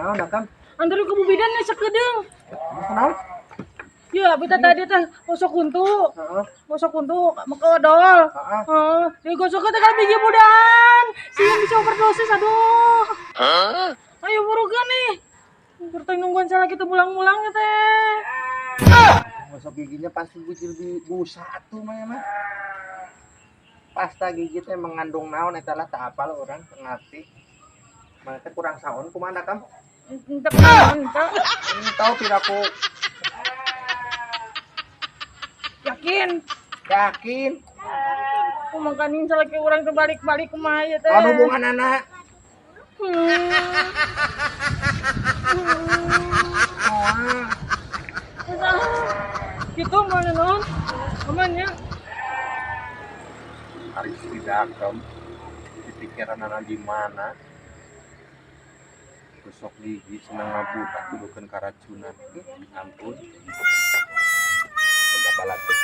Naon Kang? Antara ke bidan nih sakedeung. Naon? Ya, beta tadi teh gosok kuntu. Heeh. Gosok kuntu make odol. Heeh. Heeh, digosok teh kan biji budan. Sih bisa overdosis aduh. Ayo burukan nih. Kita nungguan salah kita pulang-pulang ya teh. Gosok giginya pasti biji busa atuh mah. Pasta gigi teh mengandung naon eta lah teu apal urang teu ngarti. Mana teh kurang saon kumaha Kang? Entek naon, entek. Tahu piraku Yakin. yakin Kumangkanin salah ke urang teh balik-balik kumaha ya teh. anu hubungan anak Gitu mana non? Amannya? hari tidak di pikiran anak di mana gosok gigi senang ngabudak dulukeun karacunan ampun boga balat teh